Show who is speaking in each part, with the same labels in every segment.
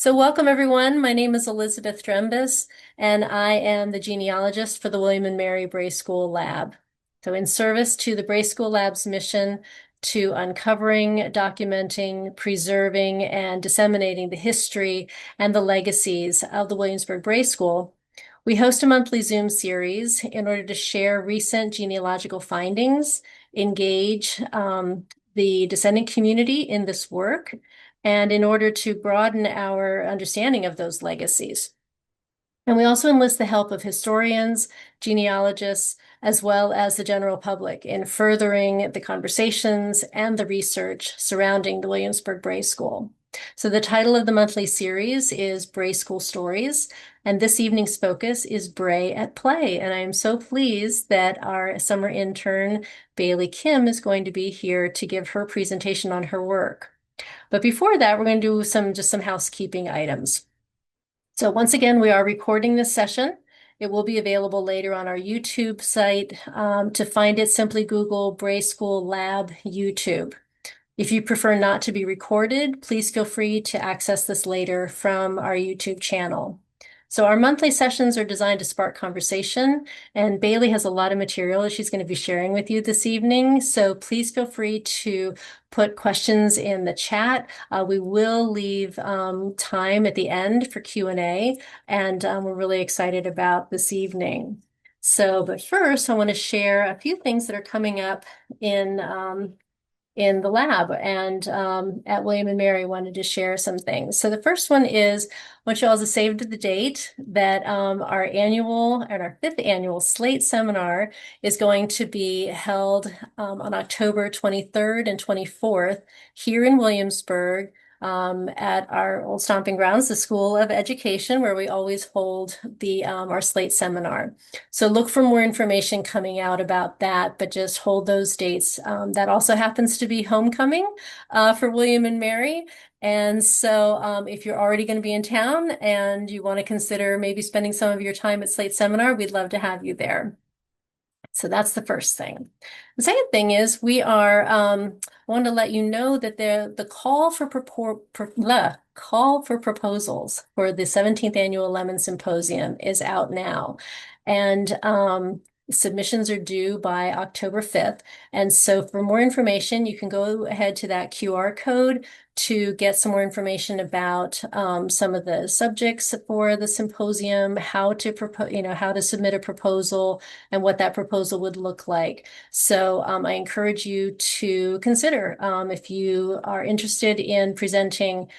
Speaker 1: So welcome everyone. My name is Elizabeth Drembus, and I am the genealogist for the William and Mary Bray School Lab. So in service to the Bray School Lab's mission to uncovering, documenting, preserving, and disseminating the history and the legacies of the Williamsburg Bray School, we host a monthly Zoom series in order to share recent genealogical findings, engage the descendant community in this work, and in order to broaden our understanding of those legacies. And we also enlist the help of historians, genealogists, as well as the general public in furthering the conversations and the research surrounding the Williamsburg Bray School. So the title of the monthly series is Bray School Stories, and this evening's focus is Bray at Play. And I am so pleased that our summer intern, Bailey Kim, is going to be here to give her presentation on her work. But before that, we're going to do some housekeeping items. So once again, we are recording this session. It will be available later on our YouTube site. To find it, simply Google Bray School Lab YouTube. If you prefer not to be recorded, please feel free to access this later from our YouTube channel. So our monthly sessions are designed to spark conversation, and Bailey has a lot of material that she's going to be sharing with you this evening. So please feel free to put questions in the chat. We will leave time at the end for Q&A, and we're really excited about this evening. But first, I want to share a few things that are coming up in the lab, and at William and Mary wanted to share some things. So the first one is, I want you all to save to the date that our annual and our 5th annual Slate seminar is going to be held on October 23rd and 24th here in Williamsburg, at our old stomping grounds, the School of Education, where we always hold the our Slate seminar. So look for more information coming out about that, but just hold those dates. That also happens to be homecoming for William and Mary. And so if you're already going to be in town and you want to consider maybe spending some of your time at Slate Seminar, we'd love to have you there. So that's the first thing. The second thing is we are want to let you know that the call for proposals for the 17th annual Lemon Symposium is out now, and submissions are due by October 5th. And so for more information, you can go ahead to that QR code to get some more information about some of the subjects for the symposium, how to propose, how to submit a proposal, and what that proposal would look like. So I encourage you to consider if you are interested in presenting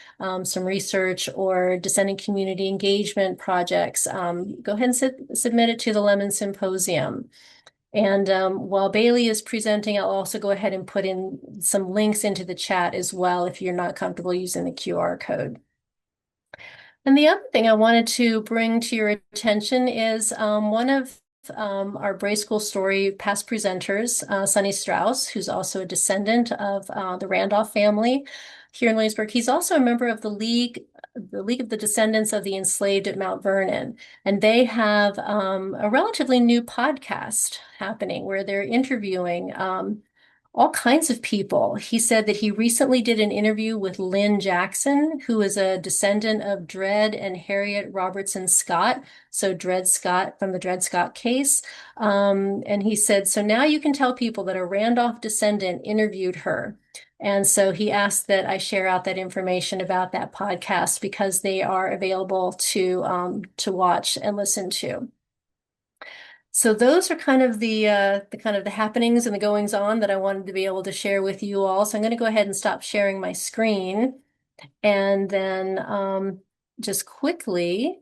Speaker 1: some research or descendant community engagement projects, go ahead and submit it to the Lemon Symposium. And while Bailey is presenting, I'll also go ahead and put in some links into the chat as well if you're not comfortable using the QR code. And the other thing I wanted to bring to your attention is one of our Bray School Story past presenters, Sonny Strauss, who's also a descendant of the Randolph family here in Williamsburg. He's also a member of the League of the Descendants of the Enslaved at Mount Vernon. And they have a relatively new podcast happening where they're interviewing all kinds of people. He said that he recently did an interview with Lynn Jackson, who is a descendant of Dred and Harriet Robertson Scott. So Dred Scott from the Dred Scott case. And he said, so now you can tell people that a Randolph descendant interviewed her. And so he asked that I share out that information about that podcast because they are available to watch and listen to. So those are kind of the happenings and the goings on that I wanted to be able to share with you all. So I'm going to go ahead and stop sharing my screen, and then just quickly,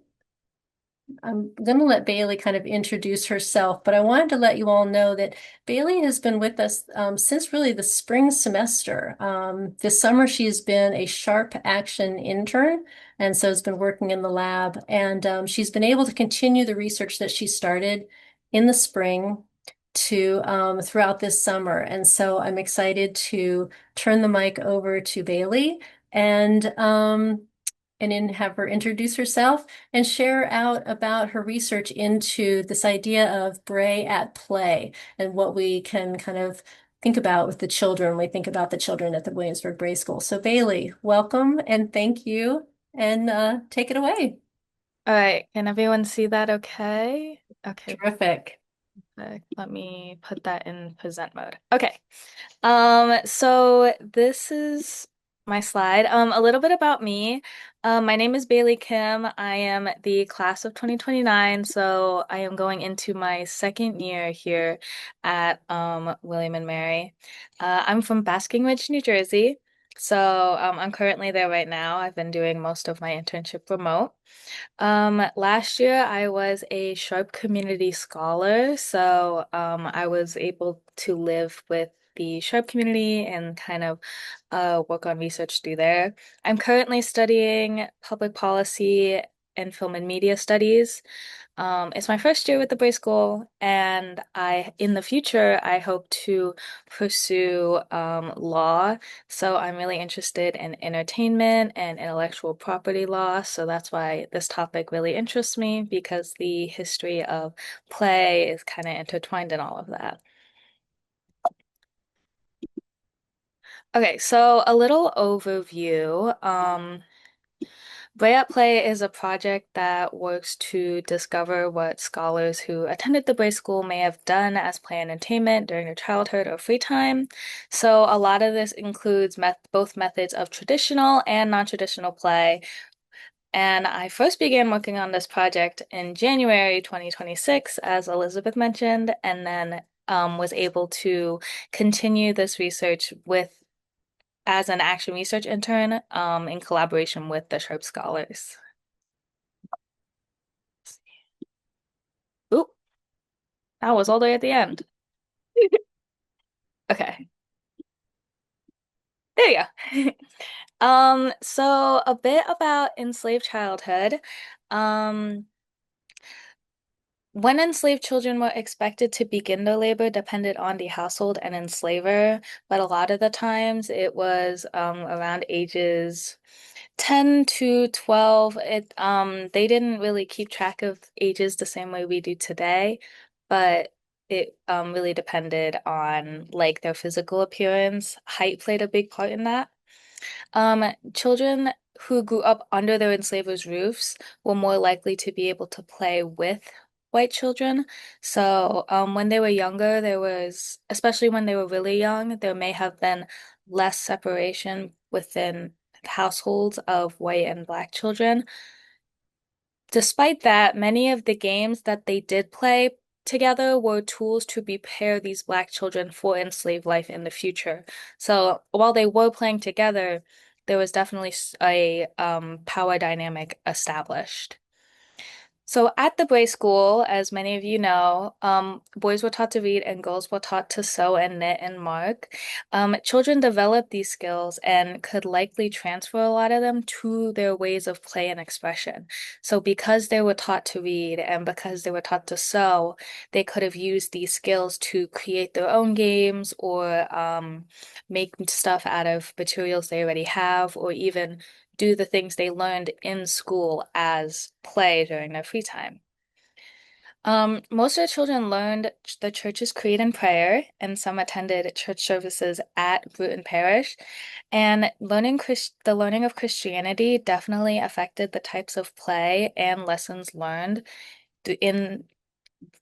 Speaker 1: I'm going to let Bailey kind of introduce herself, but I wanted to let you all know that Bailey has been with us since really the spring semester. This summer, she's been a Sharpe Action intern, and so has been working in the lab, and she's been able to continue the research that she started in the spring to throughout this summer. And so I'm excited to turn the mic over to Bailey and then have her introduce herself and share out about her research into this idea of Bray at play and what we can kind of think about with the children when we think about the children at the Williamsburg Bray School. So Bailey, welcome and thank you. and take it away.
Speaker 2: All right, can everyone see that okay? Okay,
Speaker 1: Terrific.
Speaker 2: let me put that in present mode. Okay. So this is my slide. A little bit about me. My name is Bailey Kim. I am the class of 2029, so I am going into my second year here at William and Mary. I'm from Basking Ridge, New Jersey. So I'm currently there right now. I've been doing most of my internship remote. Last year I was a Sharpe Community Scholar, so I was able to live with the Sharpe community and kind of work on research through there. I'm currently studying public policy and film and media studies. It's my first year with the Bray School, and in the future, I hope to pursue law. So I'm really interested in entertainment and intellectual property law. So that's why this topic really interests me because the history of play is kind of intertwined in all of that. Okay, so a little overview. Bray at Play is a project that works to discover what scholars who attended the Bray School may have done as play and entertainment during their childhood or free time. So a lot of this includes both methods of traditional and non-traditional play. And I first began working on this project in January 2026, as Elizabeth mentioned, and then was able to continue this research with as an action research intern in collaboration with the Sharpe scholars. Oop, that was all the way at the end. Okay, there you go. So a bit about enslaved childhood. Um, when enslaved children were expected to begin their labor depended on the household and enslaver, but a lot of the times it was around ages 10 to 12. They didn't really keep track of ages the same way we do today, but it really depended on like their physical appearance. Height played a big part in that. Children who grew up under their enslavers' roofs were more likely to be able to play with white children. So, when they were younger, especially when they were really young, there may have been less separation within households of white and black children. Despite that, many of the games that they did play together were tools to prepare these black children for enslaved life in the future. So while they were playing together, there was definitely a power dynamic established. So at the Bray School, as many of you know, boys were taught to read and girls were taught to sew and knit and mark. Children developed these skills and could likely transfer a lot of them to their ways of play and expression. So because they were taught to read and because they were taught to sew, they could have used these skills to create their own games or make stuff out of materials they already have, or even do the things they learned in school as play during their free time. Most of the children learned the church's creed and prayer, and some attended church services at Bruton Parish. And the learning of Christianity definitely affected the types of play and lessons learned in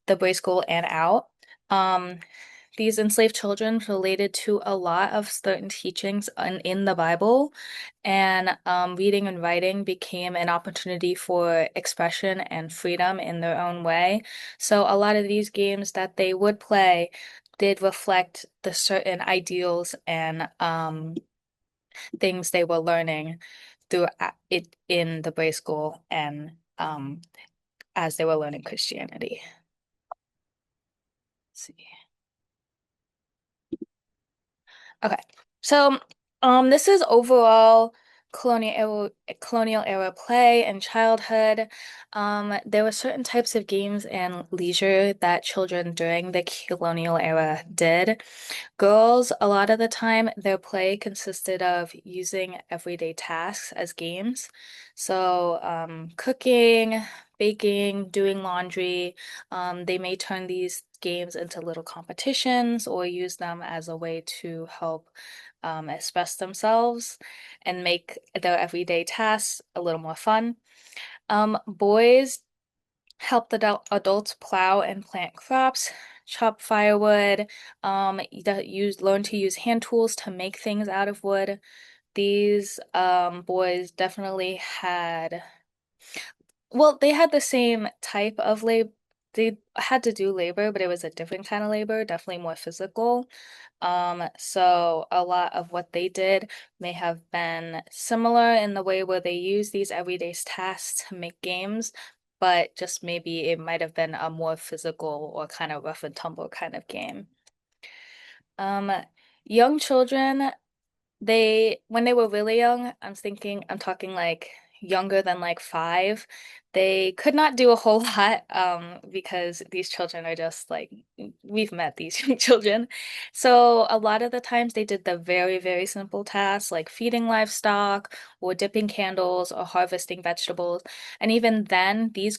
Speaker 2: the Bray School and out. Um, these enslaved children related to a lot of certain teachings in the Bible, and reading and writing became an opportunity for expression and freedom in their own way. So a lot of these games that they would play did reflect the certain ideals and things they were learning through it in the Bray School and as they were learning Christianity. Let's see. Okay. So, this is overall colonial era play and childhood. There were certain types of games and leisure that children during the colonial era did. Girls, a lot of the time, their play consisted of using everyday tasks as games. So, cooking, baking, doing laundry. They may turn these games into little competitions or use them as a way to help express themselves and make their everyday tasks a little more fun. Boys help the adults plow and plant crops, chop firewood, learn to use hand tools to make things out of wood. These boys definitely had, well, they had the same type of labor. They had to do labor, but it was a different kind of labor, definitely more physical. So a lot of what they did may have been similar in the way where they use these everyday tasks to make games, but just maybe it might have been a more physical or kind of rough and tumble kind of game. Um, Young children, when they were really young, I'm talking like younger than like 5, they could not do a whole lot, because these children are just like, we've met these young children. So a lot of the times they did the very, very simple tasks like feeding livestock or dipping candles or harvesting vegetables. And even then, these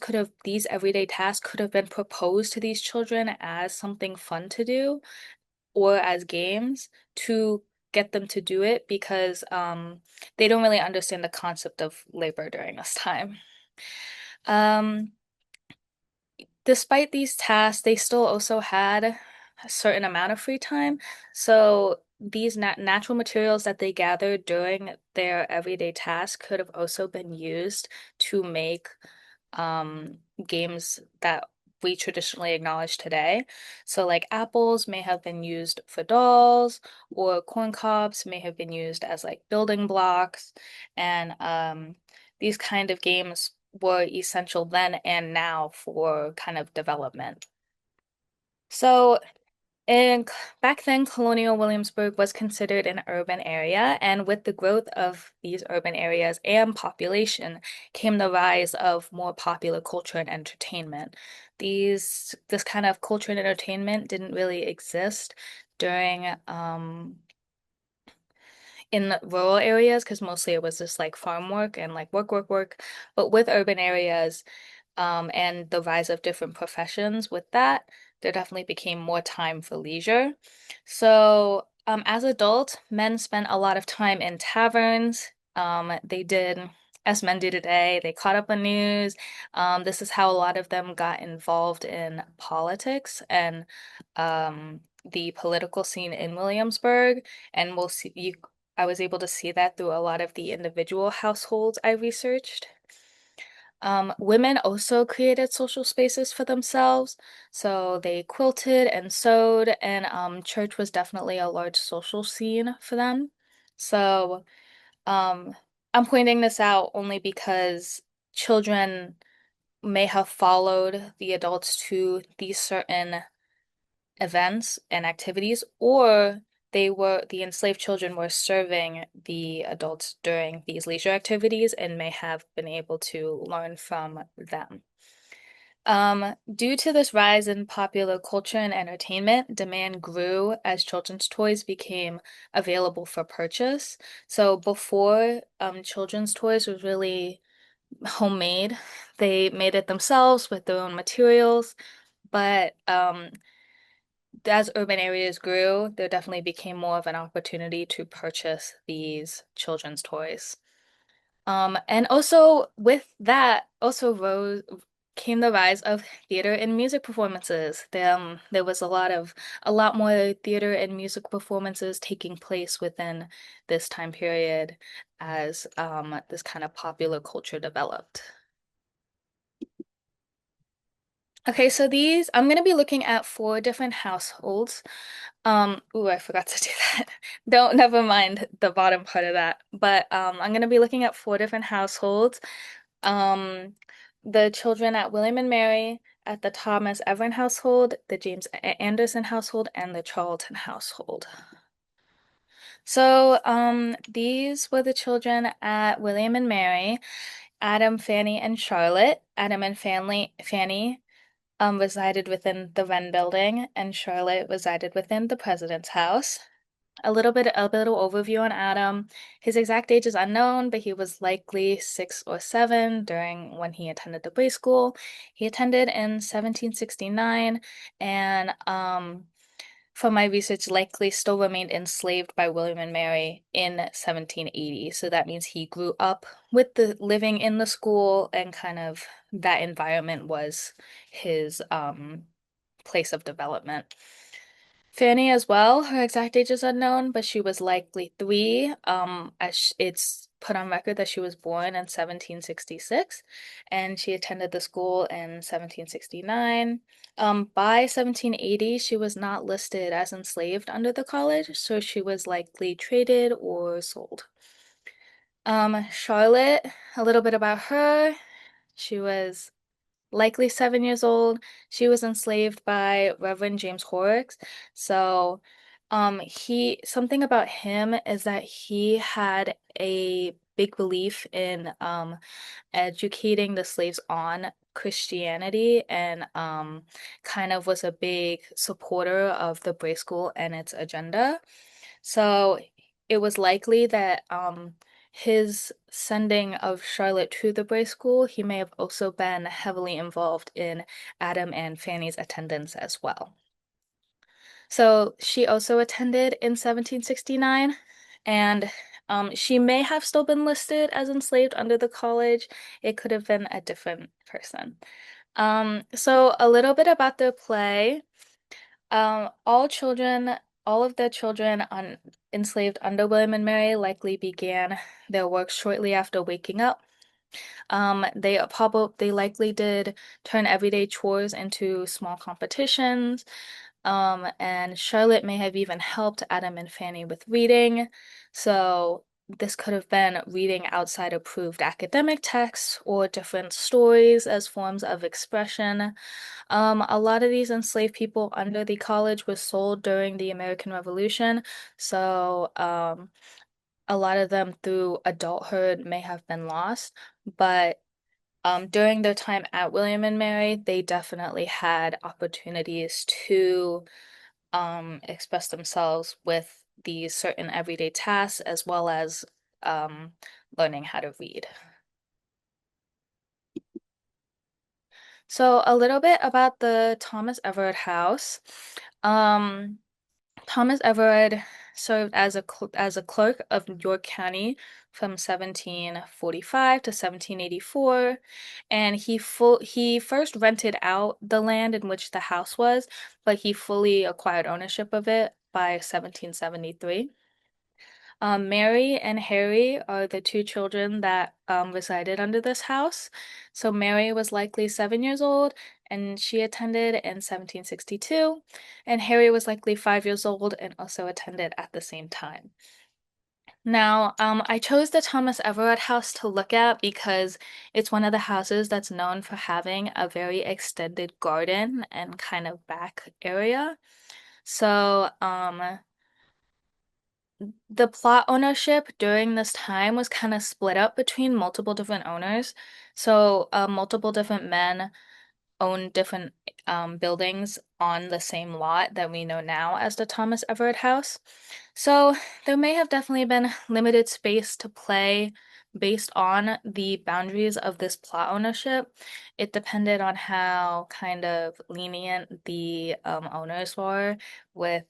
Speaker 2: everyday tasks could have been proposed to these children as something fun to do or as games to get them to do it because they don't really understand the concept of labor during this time. Um, Despite these tasks, they still also had a certain amount of free time. So these natural materials that they gathered during their everyday tasks could have also been used to make games that we traditionally acknowledge today. So, like apples may have been used for dolls, or corn cobs may have been used as like building blocks. And these kind of games were essential then and now for kind of development. So, and back then, colonial Williamsburg was considered an urban area, and with the growth of these urban areas and population came the rise of more popular culture and entertainment. This kind of culture and entertainment didn't really exist during in the rural areas because mostly it was just like farm work and like work, work, work. But with urban areas, and the rise of different professions with that, there definitely became more time for leisure. So, as adults, men spent a lot of time in taverns. They did, as men do today, they caught up on news. This is how a lot of them got involved in politics and the political scene in Williamsburg. And I was able to see that through a lot of the individual households I researched. Women also created social spaces for themselves. So they quilted and sewed, and church was definitely a large social scene for them. So um, I'm pointing this out only because children may have followed the adults to these certain events and activities, or the enslaved children were serving the adults during these leisure activities and may have been able to learn from them. Due to this rise in popular culture and entertainment, demand grew as children's toys became available for purchase. So before children's toys was really homemade, they made it themselves with their own materials. But as urban areas grew, there definitely became more of an opportunity to purchase these children's toys. And also with that, also rose came the rise of theater and music performances. There was a lot more theater and music performances taking place within this time period as this kind of popular culture developed. Okay, so I'm going to be looking at 4 different households. Ooh, I forgot to do that. Don't, never mind the bottom part of that. But I'm going to be looking at 4 different households. Um, the children at William and Mary, at the Thomas Everett household, the James Anderson household, and the Charlton household. So, these were the children at William and Mary, Adam, Fanny, and Charlotte. Adam and Fanny resided within the Wren building, and Charlotte resided within the president's house. A little overview on Adam. His exact age is unknown, but he was likely 6 or 7 during when he attended the Bray School. He attended in 1769, and from my research, likely still remained enslaved by William and Mary in 1780. So that means he grew up with the living in the school and kind of that environment was his place of development. Fanny as well, her exact age is unknown, but she was likely 3. It's put on record that she was born in 1766, and she attended the school in 1769. By 1780, she was not listed as enslaved under the college, so she was likely traded or sold. Charlotte, a little bit about her. She was likely 7 years old. She was enslaved by Reverend James Horrocks. So, something about him is that he had a big belief in educating the slaves on Christianity and kind of was a big supporter of the Bray School and its agenda. So it was likely that his sending of Charlotte to the Bray School, he may have also been heavily involved in Adam and Fanny's attendance as well. So she also attended in 1769, and she may have still been listed as enslaved under the college. It could have been a different person. So a little bit about the play. All of the children enslaved under William and Mary likely began their work shortly after waking up. They likely did turn everyday chores into small competitions. And Charlotte may have even helped Adam and Fanny with reading. So this could have been reading outside approved academic texts or different stories as forms of expression. A lot of these enslaved people under the college were sold during the American Revolution, so a lot of them through adulthood may have been lost, but during their time at William and Mary, they definitely had opportunities to express themselves with these certain everyday tasks as well as um, learning how to read. So a little bit about the Thomas Everett House. Um, Thomas Everett served as a clerk of York County from 1745 to 1784, and he first rented out the land in which the house was, but he fully acquired ownership of it by 1773. Mary and Harry are the two children that resided under this house. So Mary was likely 7 years old, and she attended in 1762, and Harry was likely 5 years old and also attended at the same time. Now, I chose the Thomas Everett House to look at because it's one of the houses that's known for having a very extended garden and kind of back area. So, the plot ownership during this time was kind of split up between multiple different owners. So, multiple different men owned different buildings on the same lot that we know now as the Thomas Everett House. So, there may have definitely been limited space to play based on the boundaries of this plot ownership. It depended on how kind of lenient the owners were with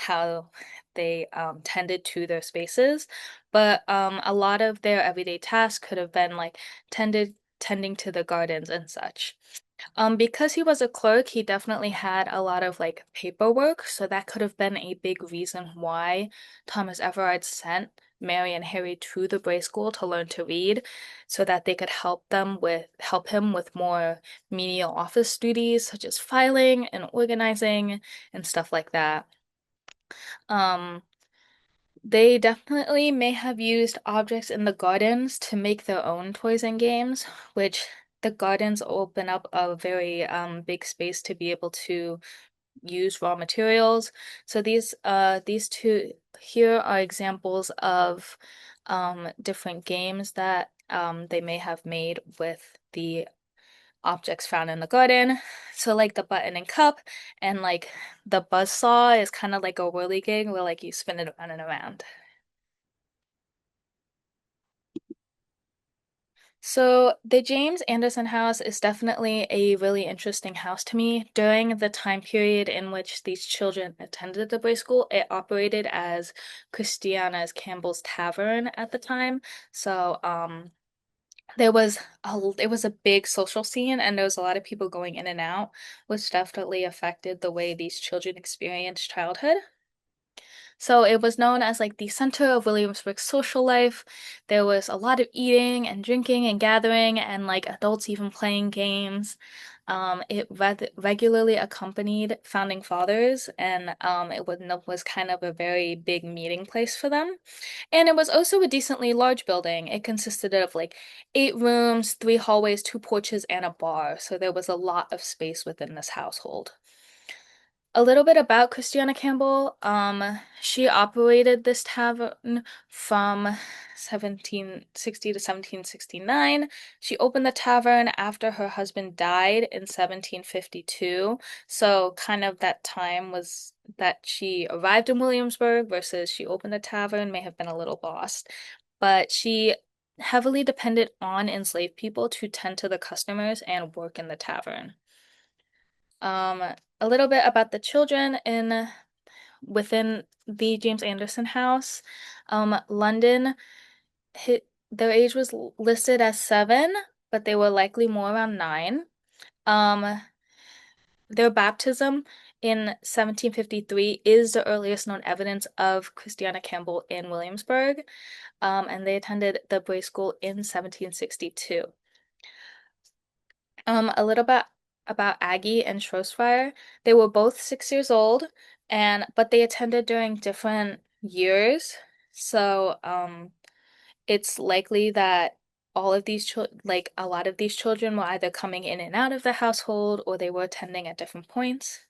Speaker 2: how they tended to their spaces. But a lot of their everyday tasks could have been like tending to the gardens and such. Because he was a clerk, he definitely had a lot of like paperwork, so that could have been a big reason why Thomas Everard sent Mary and Harry to the Bray School to learn to read, so that they could help him with more menial office duties such as filing and organizing and stuff like that. Um, they definitely may have used objects in the gardens to make their own toys and games, which the gardens open up a very big space to be able to use raw materials. So these two here are examples of different games that they may have made with the objects found in the garden. So like the button and cup and like the buzz saw is kind of like a whirligig where like you spin it around and around. So the James Anderson house is definitely a really interesting house to me. During the time period in which these children attended the Bray School, it operated as Christiana's Campbell's Tavern at the time. So it was a big social scene and there was a lot of people going in and out, which definitely affected the way these children experienced childhood. So it was known as like the center of Williamsburg's social life. There was a lot of eating and drinking and gathering and like adults even playing games. It regularly accompanied founding fathers and was kind of a very big meeting place for them. And it was also a decently large building. It consisted of like 8 rooms, 3 hallways, 2 porches, and a bar. So there was a lot of space within this household. A little bit about Christiana Campbell. She operated this tavern from 1760 to 1769. She opened the tavern after her husband died in 1752. So kind of that time was that she arrived in Williamsburg versus she opened the tavern may have been a little lost. But she heavily depended on enslaved people to tend to the customers and work in the tavern. Um, a little bit about the children in within the James Anderson house. London hit their age was listed as 7, but they were likely more around 9. Um, their baptism in 1753 is the earliest known evidence of Christiana Campbell in Williamsburg, and they attended the Bray School in 1762. A little bit about Aggie and Schroesfire. They were both 6 years old, and but they attended during different years. So, it's likely that all of these children, like a lot of these children, were either coming in and out of the household or they were attending at different points.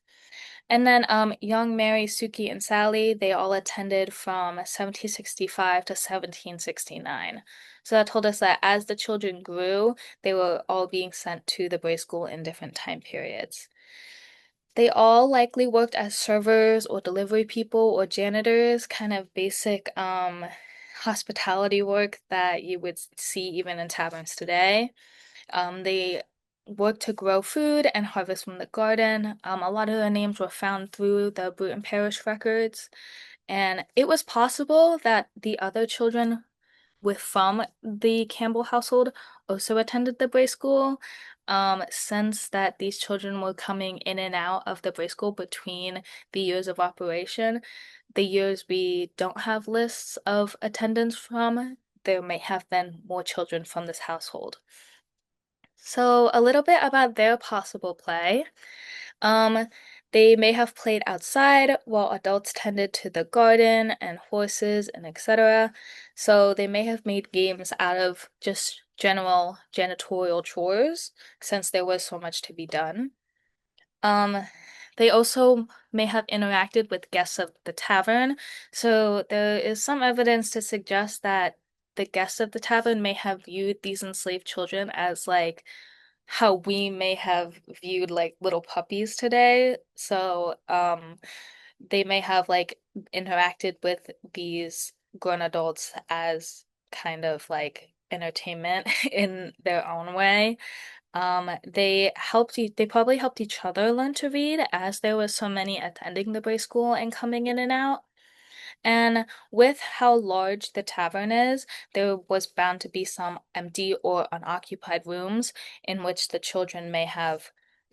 Speaker 2: And then young Mary, Suki, and Sally, they all attended from 1765 to 1769. So that told us that as the children grew, they were all being sent to the Bray School in different time periods. They all likely worked as servers or delivery people or janitors, kind of basic hospitality work that you would see even in taverns today. They worked to grow food and harvest from the garden. A lot of their names were found through the Bruton Parish records, and it was possible that the other children from the Campbell household also attended the Bray School. Since that these children were coming in and out of the Bray School between the years of operation, the years we don't have lists of attendance from, there may have been more children from this household. So, a little bit about their possible play. Um, they may have played outside while adults tended to the garden and horses and etc. So, they may have made games out of just general janitorial chores since there was so much to be done. Um, they also may have interacted with guests of the tavern, so there is some evidence to suggest that the guests of the tavern may have viewed these enslaved children as like how we may have viewed like little puppies today. So, they may have like interacted with these grown adults as kind of like entertainment in their own way. They probably helped each other learn to read as there was so many attending the Bray School and coming in and out. And with how large the tavern is, there was bound to be some empty or unoccupied rooms in which the children may have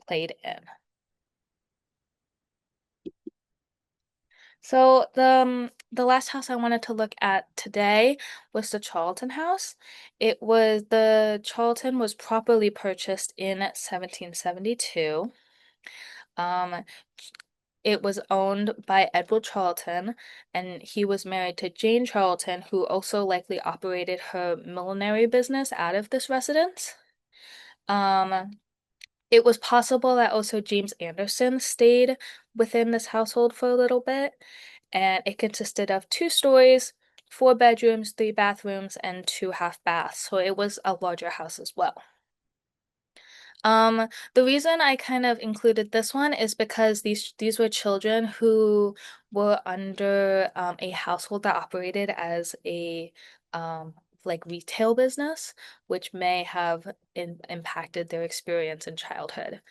Speaker 2: played in. So the last house I wanted to look at today was the Charlton House. The Charlton was properly purchased in 1772. Um, it was owned by Edward Charlton, and he was married to Jane Charlton, who also likely operated her millinery business out of this residence. Um, it was possible that also James Anderson stayed within this household for a little bit, and it consisted of 2 stories, 4 bedrooms, 3 bathrooms, and 2 half baths. So it was a larger house as well. The reason I kind of included this one is because these were children who were under a household that operated as a like retail business, which may have impacted their experience in childhood.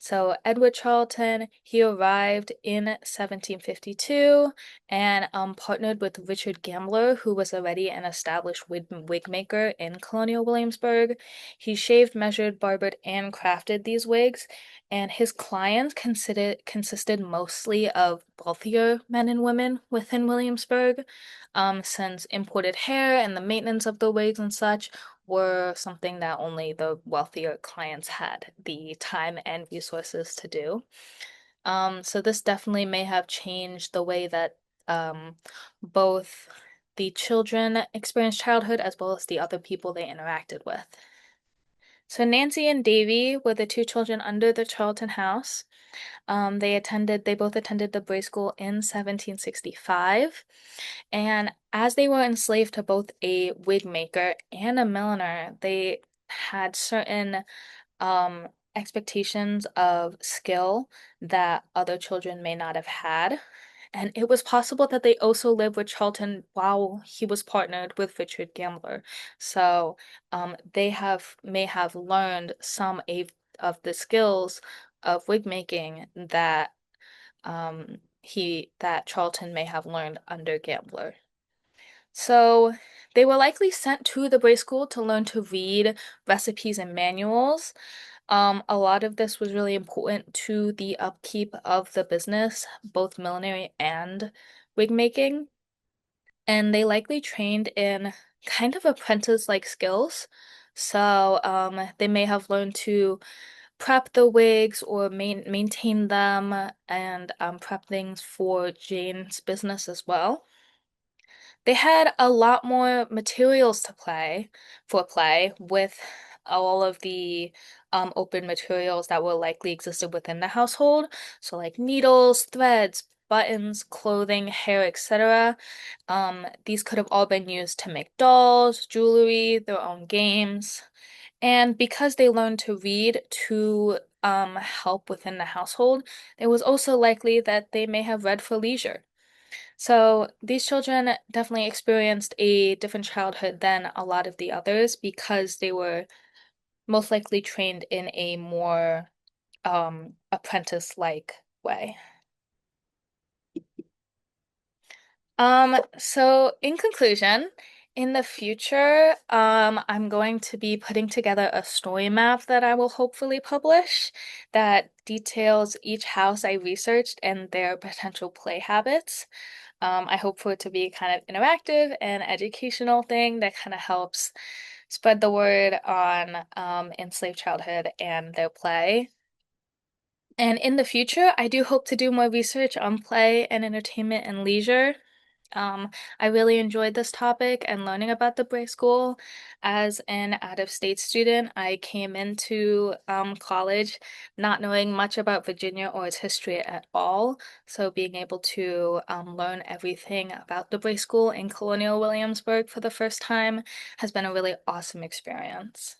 Speaker 2: So Edward Charlton, he arrived in 1752 and partnered with Richard Gambler, who was already an established wig maker in colonial Williamsburg. He shaved, measured, barbered, and crafted these wigs, and his clients consisted mostly of wealthier men and women within Williamsburg, since imported hair and the maintenance of the wigs and such were something that only the wealthier clients had the time and resources to do. So this definitely may have changed the way that both the children experienced childhood as well as the other people they interacted with. So Nancy and Davy were the two children under the Charlton house. They both attended the Bray School in 1765. And as they were enslaved to both a wig maker and a milliner, they had certain expectations of skill that other children may not have had. And it was possible that they also lived with Charlton while he was partnered with Richard Gambler. So they may have learned of the skills of wig making that that Charlton may have learned under Gambler. So they were likely sent to the Bray School to learn to read recipes and manuals. A lot of this was really important to the upkeep of the business, both millinery and wig making. And they likely trained in kind of apprentice-like skills. So they may have learned to prep the wigs or maintain them and prep things for Jane's business as well. They had a lot more materials to play with all of the open materials that will likely existed within the household. So like needles, threads, buttons, clothing, hair, etc. These could have all been used to make dolls, jewelry, their own games. And because they learned to read to help within the household, it was also likely that they may have read for leisure. So these children definitely experienced a different childhood than a lot of the others because they were most likely trained in a more apprentice-like way. So in conclusion, in the future, I'm going to be putting together a story map that I will hopefully publish that details each house I researched and their potential play habits. I hope for it to be kind of interactive and educational thing that kind of helps spread the word on enslaved childhood and their play. And in the future, I do hope to do more research on play and entertainment and leisure. Um, I really enjoyed this topic and learning about the Bray School. As an out-of-state student, I came into college not knowing much about Virginia or its history at all. So being able to learn everything about the Bray School in colonial Williamsburg for the first time has been a really awesome experience.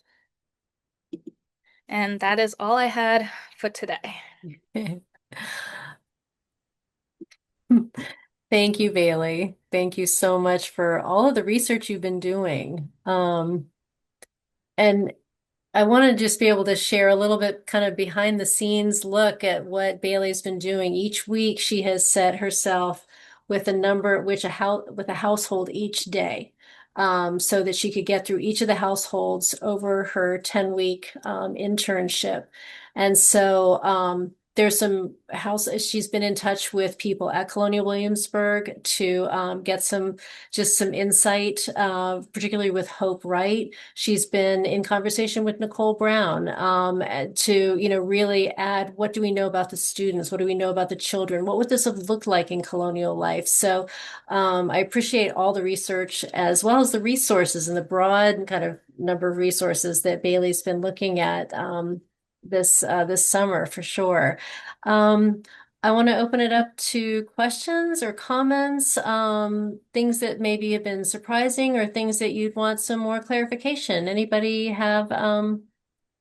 Speaker 2: And that is all I had for today.
Speaker 1: Thank you, Bailey. Thank you so much for all of the research you've been doing. And I want to just be able to share a little bit kind of behind the scenes look at what Bailey's been doing. Each week she has set herself with a number, with a household each day, so that she could get through each of the households over her 10-week internship. And so there's some she's been in touch with people at Colonial Williamsburg to get some insight, particularly with Hope Wright. She's been in conversation with Nicole Brown to, really add, what do we know about the students? What do we know about the children? What would this have looked like in colonial life? So I appreciate all the research as well as the resources and the broad kind of number of resources that Bailey's been looking at this summer for sure. Um, I want to open it up to questions or comments, things that maybe have been surprising or things that you'd want some more clarification. Anybody have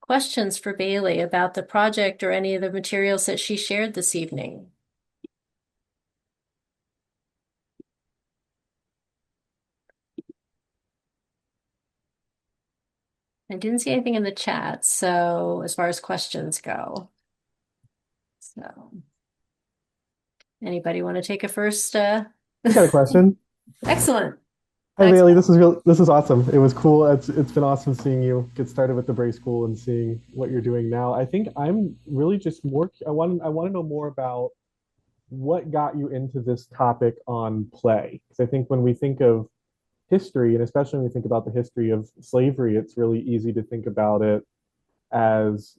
Speaker 1: questions for Bailey about the project or any of the materials that she shared this evening? I didn't see anything in the chat, so as far as questions go. So anybody want to take a first?
Speaker 3: I got a question.
Speaker 1: Excellent.
Speaker 3: Hi Bailey,
Speaker 1: Excellent.
Speaker 3: this is real. This is awesome. It was cool. It's been awesome seeing you get started with the Bray School and seeing what you're doing now. I think I'm really just more. I want to know more about what got you into this topic on play. Because I think when we think of history, and especially when we think about the history of slavery, it's really easy to think about it as,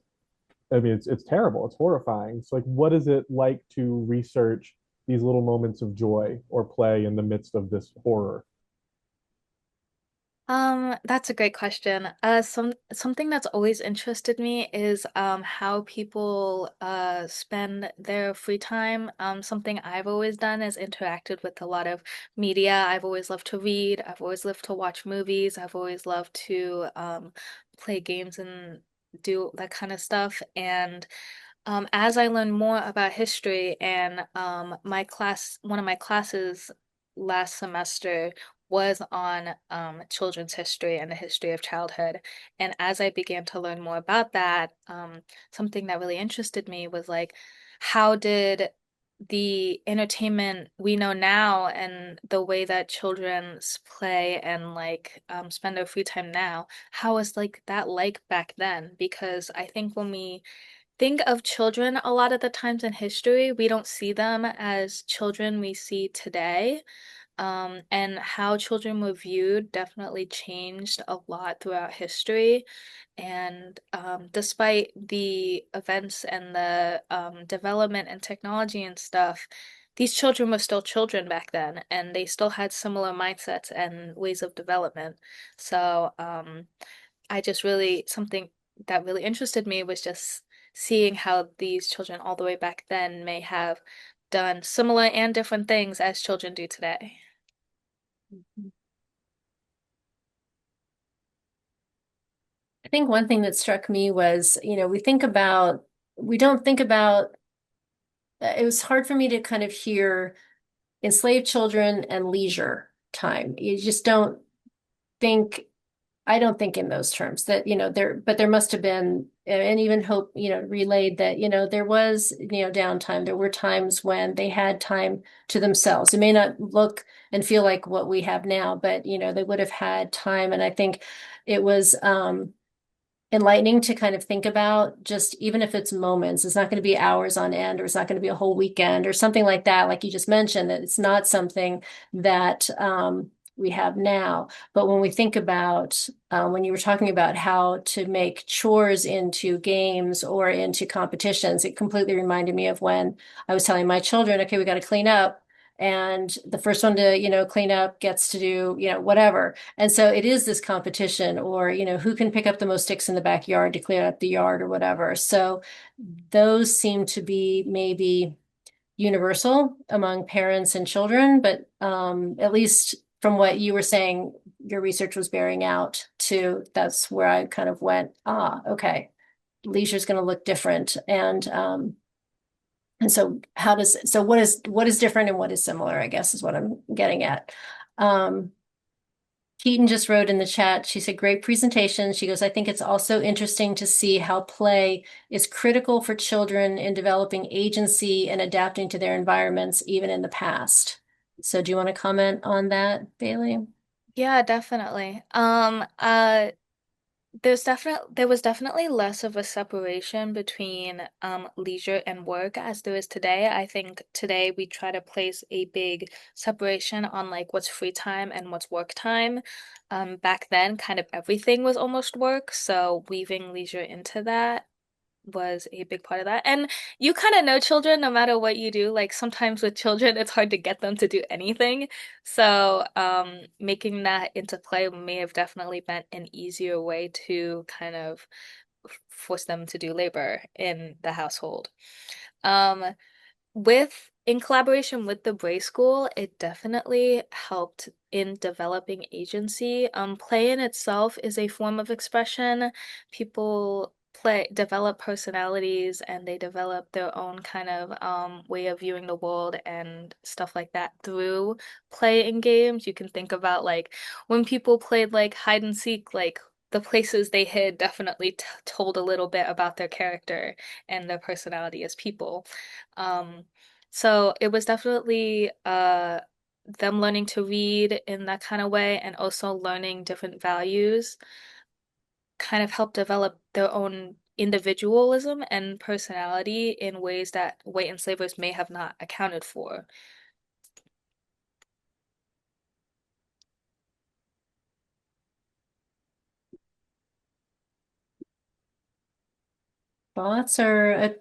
Speaker 3: I mean, it's terrible. It's horrifying. So like, what is it like to research these little moments of joy or play in the midst of this horror?
Speaker 2: That's a great question. Something that's always interested me is how people spend their free time. Something I've always done is interacted with a lot of media. I've always loved to read. I've always loved to watch movies. I've always loved to play games and do that kind of stuff. And as I learned more about history and one of my classes last semester was on children's history and the history of childhood. And as I began to learn more about that, something that really interested me was like, how did the entertainment we know now and the way that children play and like spend their free time now, how was like that like back then? Because I think when we think of children a lot of the times in history, we don't see them as children we see today. And how children were viewed definitely changed a lot throughout history. And despite the events and the development and technology and stuff, these children were still children back then, and they still had similar mindsets and ways of development. So, I just really, something that really interested me was just seeing how these children all the way back then may have done similar and different things as children do today.
Speaker 1: I think one thing that struck me was, we don't think about, it was hard for me to kind of hear enslaved children and leisure time. You just don't think, I don't think in those terms that, but there must have been, and even Hope, relayed that, there was, downtime. There were times when they had time to themselves. It may not look and feel like what we have now, but, they would have had time. And I think it was, enlightening to kind of think about, just even if it's moments, it's not going to be hours on end, or it's not going to be a whole weekend or something like that, like you just mentioned, that it's not something that we have now. But when we think about, when you were talking about how to make chores into games or into competitions, it completely reminded me of when I was telling my children, okay, we got to clean up. And the first one to, clean up gets to do, whatever. And so it is this competition, or, who can pick up the most sticks in the backyard to clear up the yard or whatever. So those seem to be maybe universal among parents and children, but at least from what you were saying, your research was bearing out too. That's where I kind of went, okay, leisure is going to look different. And so what is different and what is similar, I guess is what I'm getting at. Um, Keaton just wrote in the chat, she said, great presentation. She goes, I think it's also interesting to see how play is critical for children in developing agency and adapting to their environments, even in the past. So do you want to comment on that, Bailey?
Speaker 2: Yeah, definitely. There was definitely less of a separation between leisure and work as there is today. I think today we try to place a big separation on like what's free time and what's work time. Back then, kind of everything was almost work, so weaving leisure into that was a big part of that. And you kind of know children no matter what you do. Like sometimes with children, it's hard to get them to do anything. So, making that into play may have definitely been an easier way to kind of force them to do labor in the household. Um, in collaboration with the Bray School, it definitely helped in developing agency. Play in itself is a form of expression. People develop personalities and they develop their own kind of way of viewing the world and stuff like that through play in games. You can think about like when people played like hide and seek, like the places they hid definitely t told a little bit about their character and their personality as people. Um, so it was definitely them learning to read in that kind of way and also learning different values kind of helped develop their own individualism and personality in ways that white enslavers may have not accounted for.
Speaker 1: Thoughts are,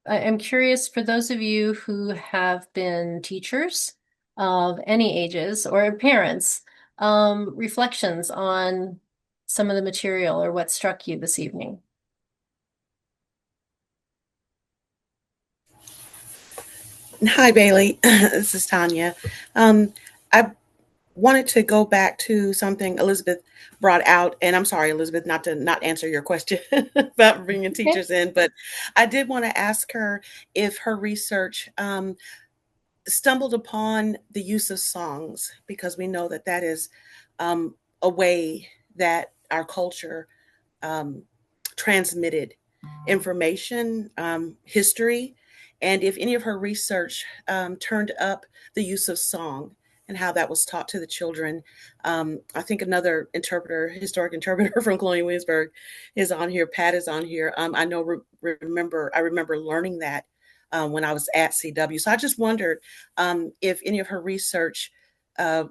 Speaker 1: I'm curious for those of you who have been teachers of any ages or parents, reflections on some of the material or what struck you this evening.
Speaker 4: Hi, Bailey. This is Tanya. I wanted to go back to something Elizabeth brought out, and I'm sorry, Elizabeth, not to not answer your question about bringing
Speaker 1: Okay.
Speaker 4: teachers in, but I did want to ask her if her research stumbled upon the use of songs, because we know that that is a way that our culture um, transmitted information, history, and if any of her research turned up the use of song and how that was taught to the children. I think another interpreter, historic interpreter from Colonial Williamsburg, is on here. Pat is on here. I know, I remember learning that when I was at CW. So I just wondered if any of her research uh,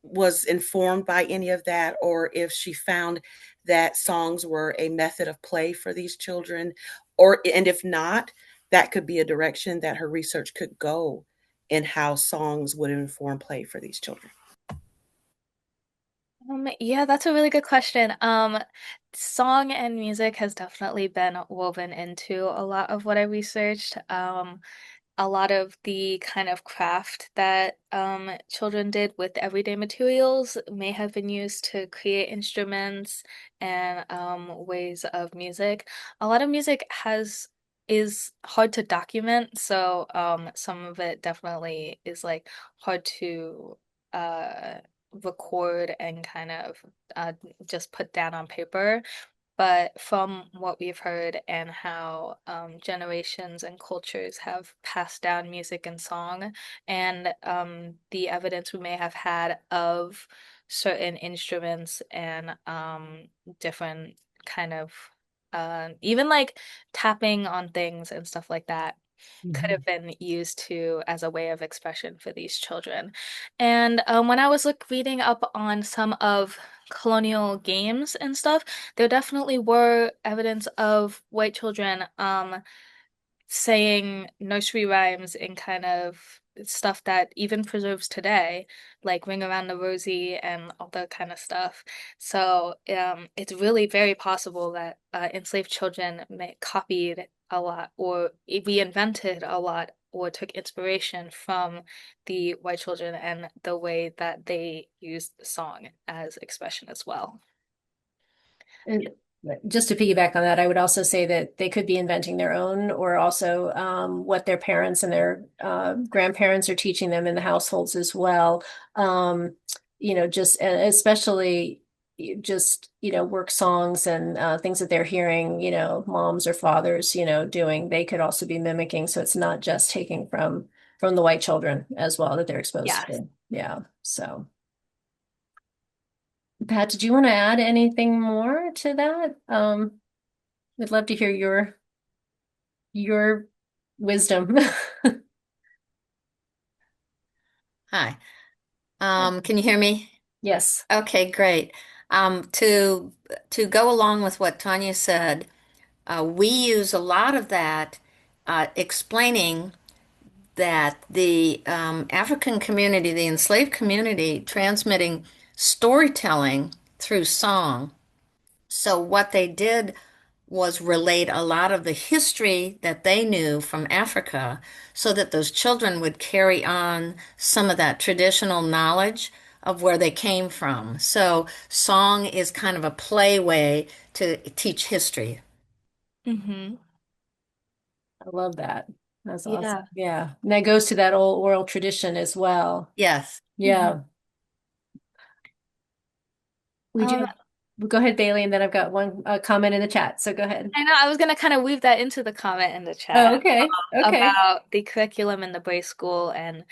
Speaker 4: was informed by any of that, or if she found that songs were a method of play for these children, or and if not, that could be a direction that her research could go in how songs would inform play for these children.
Speaker 2: Yeah, that's a really good question. Song and music has definitely been woven into a lot of what I researched. A lot of the kind of craft that children did with everyday materials may have been used to create instruments and ways of music. A lot of music has is hard to document, so some of it definitely is like hard to uh record and kind of uh just put down on paper. But from what we've heard and how generations and cultures have passed down music and song, and the evidence we may have had of certain instruments and different kind of even like tapping on things and stuff like that could
Speaker 1: Mhm.
Speaker 2: have been used to as a way of expression for these children. And when I was reading up on some of colonial games and stuff, there definitely were evidence of white children saying nursery rhymes and kind of stuff that even preserves today, like Ring Around the Rosie and all that kind of stuff. So it's really very possible that enslaved children may copied a lot or reinvented a lot or took inspiration from the white children and the way that they used the song as expression as well.
Speaker 1: And just to piggyback on that, I would also say that they could be inventing their own, or also what their parents and their grandparents are teaching them in the households as well. Just especially just work songs and things that they're hearing, moms or fathers, doing. They could also be mimicking, so it's not just taking from the white children as well that they're exposed
Speaker 2: Yes.
Speaker 1: to. Yeah, so. Pat, did you want to add anything more to that? We'd love to hear your wisdom.
Speaker 5: Hi. Can you hear me?
Speaker 1: Yes.
Speaker 5: Okay, great. To go along with what Tanya said, we use a lot of that explaining that the African community, the enslaved community, transmitting storytelling through song. So what they did was relate a lot of the history that they knew from Africa so that those children would carry on some of that traditional knowledge of where they came from. So song is kind of a play way to teach history.
Speaker 2: Hmm.
Speaker 1: I love that. That's awesome.
Speaker 2: Yeah.
Speaker 1: Yeah. And that goes to that old oral tradition as well.
Speaker 5: Yes.
Speaker 2: Hmm.
Speaker 1: Yeah. We do. go ahead, Bailey, and then I've got one comment in the chat. So go ahead.
Speaker 2: I know I was gonna kind of weave that into the comment in the
Speaker 1: Oh,
Speaker 2: chat
Speaker 1: okay. Okay.
Speaker 2: about the curriculum in the Bray School and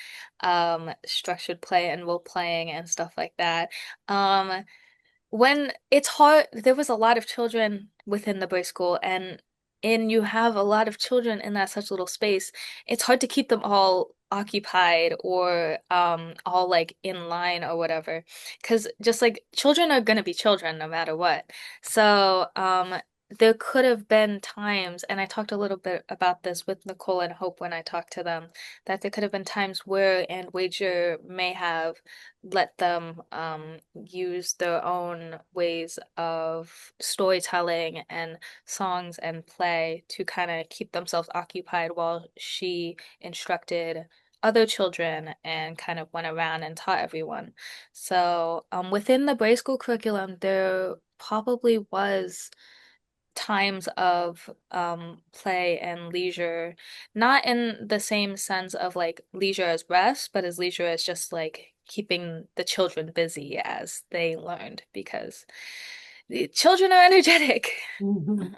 Speaker 2: structured play and role playing and stuff like that. Um, when it's hard, there was a lot of children within the Bray School, and you have a lot of children in that such little space. It's hard to keep them all occupied or all like in line or whatever, because just like children are gonna be children no matter what. So there could have been times, and I talked a little bit about this with Nicole and Hope when I talked to them, that there could have been times where and Wager may have let them use their own ways of storytelling and songs and play to kind of keep themselves occupied while she instructed other children and kind of went around and taught everyone. So within the Bray School curriculum, there probably was times of play and leisure, not in the same sense of like leisure as rest, but as leisure as just like keeping the children busy as they learned because the children are energetic.
Speaker 1: Mhm.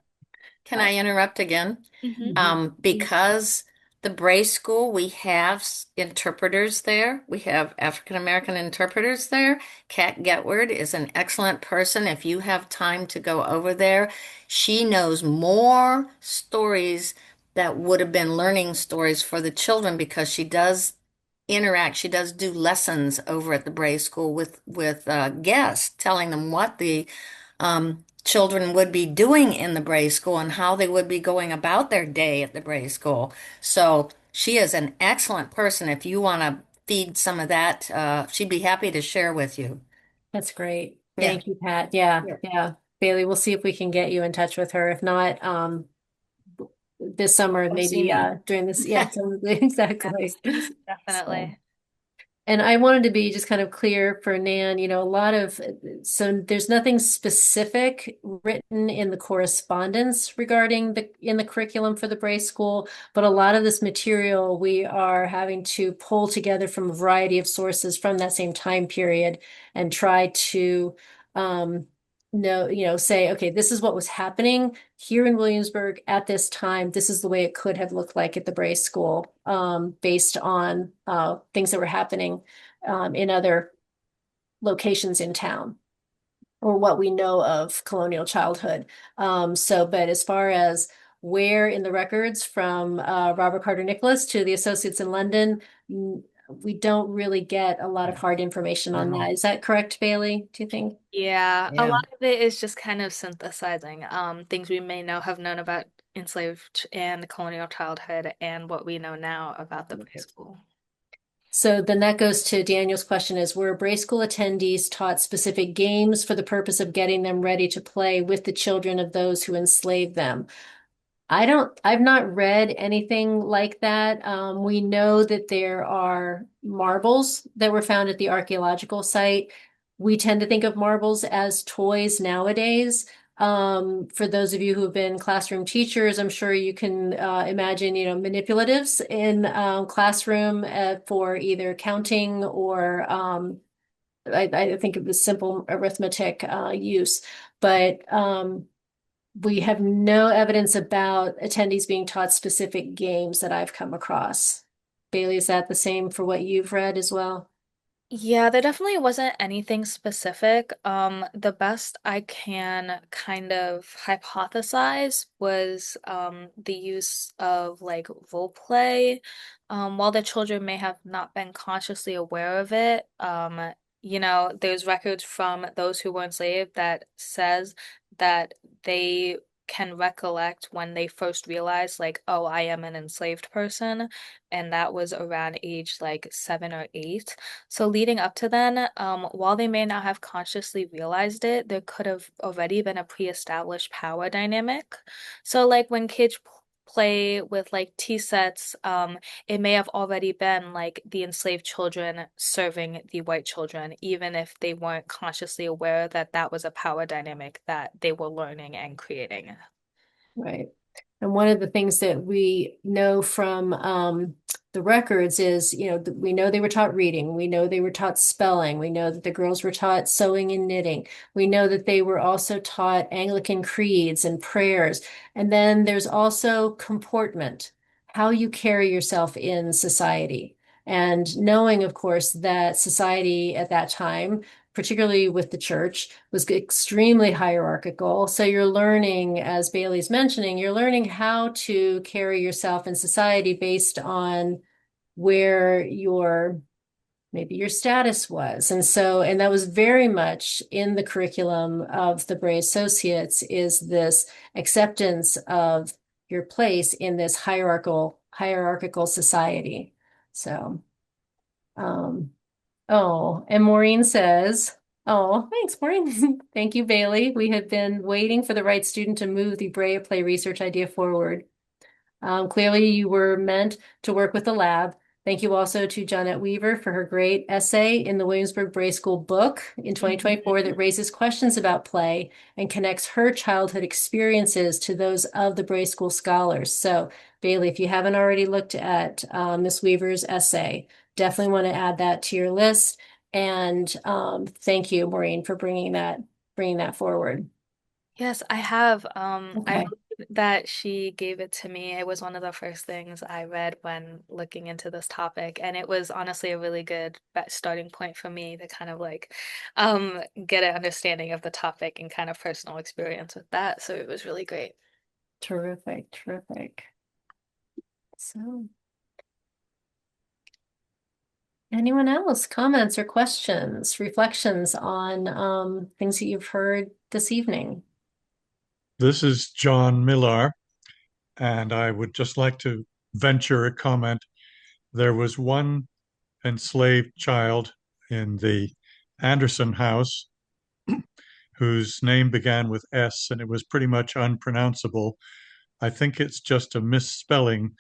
Speaker 5: Can I interrupt again?
Speaker 2: Mhm.
Speaker 5: Because the Bray School, we have interpreters there. We have African American interpreters there. Kat Getward is an excellent person. If you have time to go over there, she knows more stories that would have been learning stories for the children because she does interact. She does do lessons over at the Bray School with guests, telling them what the children would be doing in the Bray School and how they would be going about their day at the Bray School. So she is an excellent person. If you want to feed some of that, she'd be happy to share with you.
Speaker 1: That's great.
Speaker 5: Yeah.
Speaker 1: Thank you, Pat. Yeah,
Speaker 5: Yeah.
Speaker 1: yeah. Bailey, we'll see if we can get you in touch with her. If not, this summer,
Speaker 2: Come see
Speaker 1: maybe
Speaker 2: me.
Speaker 1: during this, yeah, exactly.
Speaker 2: Yes,
Speaker 1: So.
Speaker 2: definitely.
Speaker 1: And I wanted to be just kind of clear for Nan, a lot of, so there's nothing specific written in the correspondence regarding in the curriculum for the Bray School, but a lot of this material we are having to pull together from a variety of sources from that same time period and try to, um, say, okay, this is what was happening here in Williamsburg at this time. This is the way it could have looked like at the Bray School, based on things that were happening in other locations in town or what we know of colonial childhood. But as far as where in the records from Robert Carter Nicholas to the Associates in London, we don't really get a lot of hard information on that. Is that correct, Bailey? Do you think?
Speaker 2: Yeah, a
Speaker 5: Yeah.
Speaker 2: lot of it is just kind of synthesizing things we may now have known about enslaved and colonial childhood and what we know now about the Bray School.
Speaker 1: So then that goes to Daniel's question is, were Bray School attendees taught specific games for the purpose of getting them ready to play with the children of those who enslaved them? I've not read anything like that. We know that there are marbles that were found at the archaeological site. We tend to think of marbles as toys nowadays. For those of you who have been classroom teachers, I'm sure you can imagine, manipulatives in classroom for either counting or I think it was simple arithmetic use. But we have no evidence about attendees being taught specific games that I've come across. Bailey, is that the same for what you've read as well?
Speaker 2: Yeah, there definitely wasn't anything specific. The best I can kind of hypothesize was the use of like role play. While the children may have not been consciously aware of it, there's records from those who were enslaved that says that they can recollect when they first realized like, oh, I am an enslaved person, and that was around age like 7 or 8. So leading up to then, while they may not have consciously realized it, there could have already been a pre-established power dynamic. So like when kids play with like tea sets, it may have already been like the enslaved children serving the white children, even if they weren't consciously aware that that was a power dynamic that they were learning and creating.
Speaker 1: Right. And one of the things that we know from the records is, we know they were taught reading. We know they were taught spelling. We know that the girls were taught sewing and knitting. We know that they were also taught Anglican creeds and prayers. And then there's also comportment, how you carry yourself in society. And knowing, of course, that society at that time, particularly with the church, was extremely hierarchical. So you're learning, as Bailey's mentioning, you're learning how to carry yourself in society based on where maybe your status was. And that was very much in the curriculum of the Bray Associates, is this acceptance of your place in this hierarchical society. So, oh, and Maureen says, oh, thanks, Maureen. Thank you, Bailey. We have been waiting for the right student to move the Bray Play research idea forward. Clearly, you were meant to work with the lab. Thank you also to Jeanette Weaver for her great essay in the Williamsburg Bray School book in 2024 that raises questions about play and connects her childhood experiences to those of the Bray School scholars. So, Bailey, if you haven't already looked at Miss Weaver's essay, definitely want to add that to your list. And thank you, Maureen, for bringing that forward.
Speaker 2: Yes, I have. I
Speaker 1: Okay.
Speaker 2: believe that she gave it to me. It was one of the first things I read when looking into this topic, and it was honestly a really good starting point for me to kind of like get an understanding of the topic and kind of personal experience with that. So it was really great.
Speaker 1: Terrific, terrific. So, anyone else, comments or questions, reflections on things that you've heard this evening?
Speaker 6: This is John Millar, and I would just like to venture a comment. There was one enslaved child in the Anderson house whose name began with S, and it was pretty much unpronounceable. I think it's just a misspelling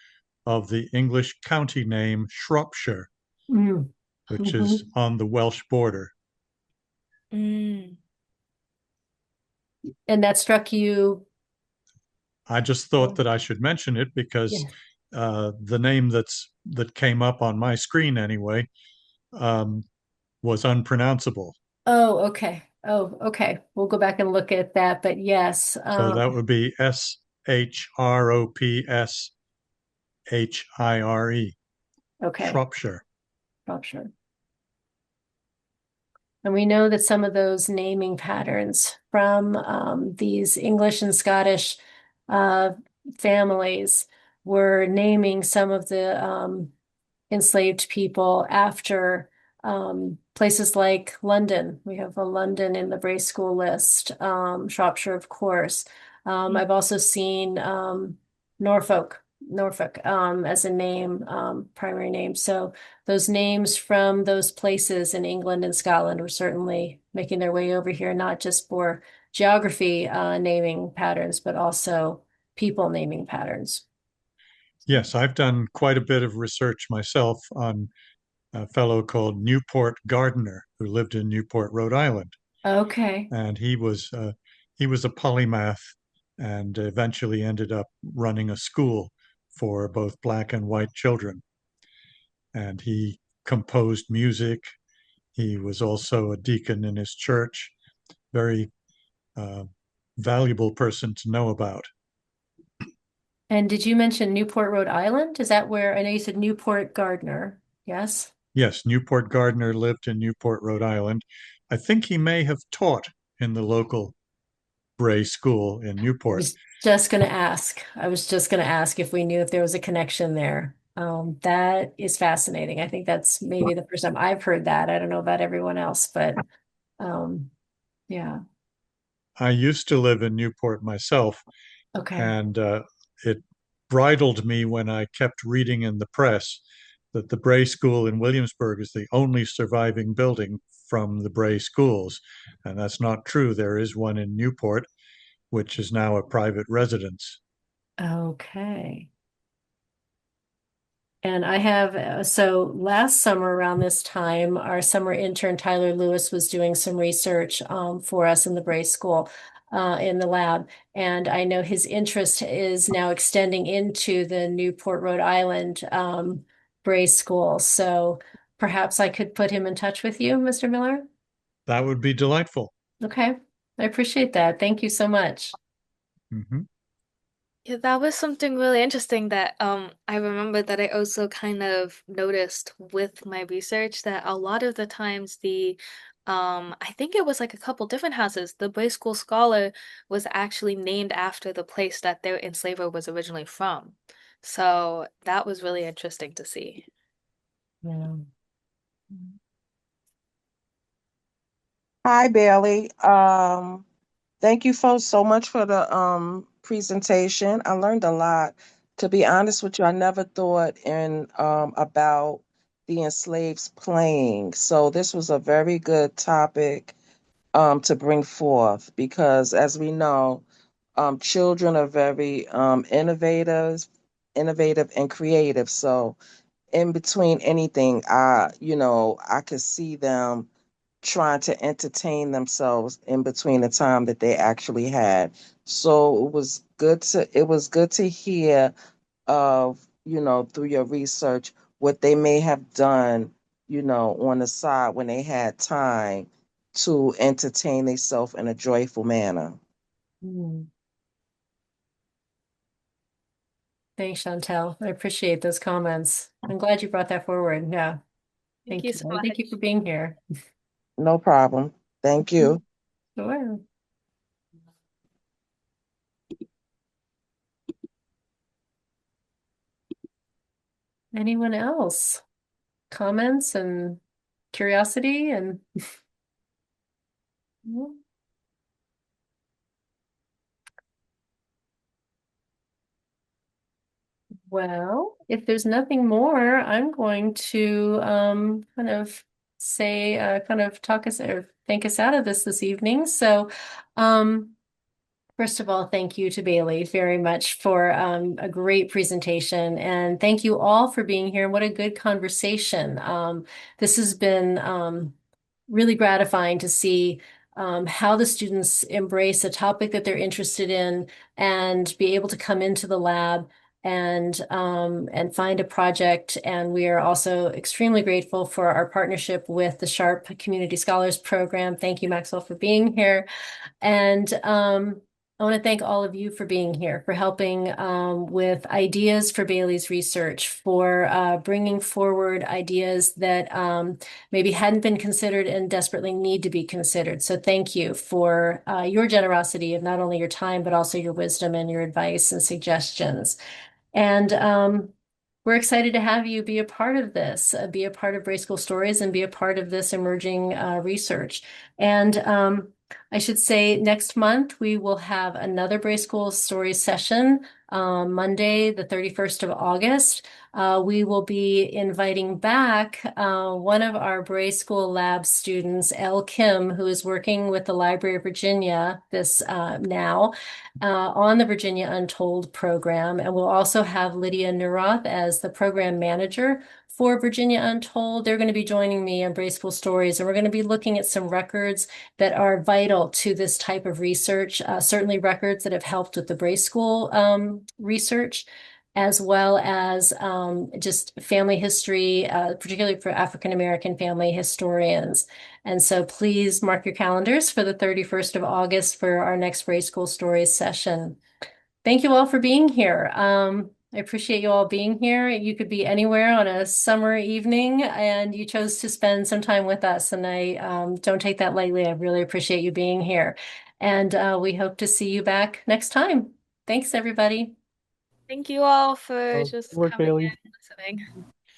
Speaker 6: of the English county name Shropshire,
Speaker 1: Mm.
Speaker 6: which is
Speaker 1: Mhm.
Speaker 6: on the Welsh border.
Speaker 2: Mm.
Speaker 1: And that struck you?
Speaker 6: I just thought that I should mention it because
Speaker 1: Yeah.
Speaker 6: the name that came up on my screen anyway um, was unpronounceable.
Speaker 1: Oh, okay. Oh, okay. We'll go back and look at that. But yes,
Speaker 6: So that would be Shropshire,
Speaker 1: okay.
Speaker 6: Shropshire.
Speaker 1: Sure. And we know that some of those naming patterns from these English and Scottish uh, families were naming some of the enslaved people after places like London. We have a London in the Bray School list, Shropshire, of course. I've also seen Norfolk as a name, primary name. So those names from those places in England and Scotland were certainly making their way over here, not just for geography naming patterns, but also people naming patterns.
Speaker 6: Yes, I've done quite a bit of research myself on a fellow called Newport Gardner who lived in Newport, Rhode Island,
Speaker 1: Okay.
Speaker 6: and he was a polymath and eventually ended up running a school for both black and white children. And he composed music. He was also a deacon in his church. Very uh, valuable person to know about.
Speaker 1: And did you mention Newport, Rhode Island? Is that where, I know you said Newport Gardner. Yes?
Speaker 6: Yes, Newport Gardner lived in Newport, Rhode Island. I think he may have taught in the local Bray School in
Speaker 1: I
Speaker 6: Newport.
Speaker 1: was just going to ask. I was just going to ask if we knew if there was a connection there. That is fascinating. I think that's maybe the first time I've heard that. I don't know about everyone else, but um, yeah.
Speaker 6: I used to live in Newport myself,
Speaker 1: Okay.
Speaker 6: and it bridled me when I kept reading in the press that the Bray School in Williamsburg is the only surviving building from the Bray schools. And that's not true. There is one in Newport, which is now a private residence.
Speaker 1: Okay. And I have, so last summer around this time, our summer intern Tyler Lewis was doing some research for us in the Bray School in the lab. And I know his interest is now extending into the Newport, Rhode Island Bray School. So perhaps I could put him in touch with you, Mr. Miller.
Speaker 6: That would be delightful.
Speaker 1: Okay. I appreciate that. Thank you so much.
Speaker 6: Mhm.
Speaker 2: Yeah, that was something really interesting that I remember that I also kind of noticed with my research that a lot of the times I think it was like a couple different houses, the Bray School Scholar was actually named after the place that their enslaver was originally from. So that was really interesting to see.
Speaker 1: Yeah.
Speaker 7: Hi, Bailey. Thank you for so much for the presentation. I learned a lot. To be honest with you, I never thought in about the enslaved playing. So this was a very good topic to bring forth because, as we know, children are very innovative and creative. So in between anything, I could see them trying to entertain themselves in between the time that they actually had. So it was good to hear of, through your research what they may have done, on the side when they had time to entertain themselves in a joyful manner.
Speaker 1: Mm. Thanks, Chantel. I appreciate those comments. I'm glad you brought that forward. Yeah.
Speaker 2: Thank you
Speaker 1: Thank you.
Speaker 2: so
Speaker 1: And thank you for
Speaker 2: much.
Speaker 1: being here.
Speaker 7: No problem. Thank you.
Speaker 1: Sure. Anyone else? Comments and curiosity and well, if there's nothing more, I'm going to kind of say kind of talk us or thank us out of this evening. So first of all, thank you to Bailey very much for a great presentation. And thank you all for being here. What a good conversation. This has been really gratifying to see how the students embrace a topic that they're interested in and be able to come into the lab and find a project. And we are also extremely grateful for our partnership with the Sharpe Community Scholars Program. Thank you, Maxwell, for being here. And I want to thank all of you for being here, for helping with ideas for Bailey's research, for bringing forward ideas that maybe hadn't been considered and desperately need to be considered. So thank you for your generosity of not only your time, but also your wisdom and your advice and suggestions. And we're excited to have you be a part of this, be a part of Bray School Stories and be a part of this emerging research. And I should say next month we will have another Bray School Stories session, Monday, the 31st of August. We will be inviting back one of our Bray School Lab students, Elle Kim, who is working with the Library of Virginia this now on the Virginia Untold program. And we'll also have Lydia Neuroth as the program manager for Virginia Untold. They're going to be joining me on Bray School Stories, and we're going to be looking at some records that are vital to this type of research, certainly records that have helped with the Bray School research, as well as just family history, particularly for African American family historians. And so please mark your calendars for the 31st of August for our next Bray School Stories session. Thank you all for being here. I appreciate you all being here. You could be anywhere on a summer evening and you chose to spend some time with us. And I don't take that lightly. I really appreciate you being here. And we hope to see you back next time. Thanks, everybody.
Speaker 2: Thank you all for
Speaker 3: Good
Speaker 2: just
Speaker 3: work,
Speaker 2: coming
Speaker 3: Bailey.
Speaker 2: in and listening.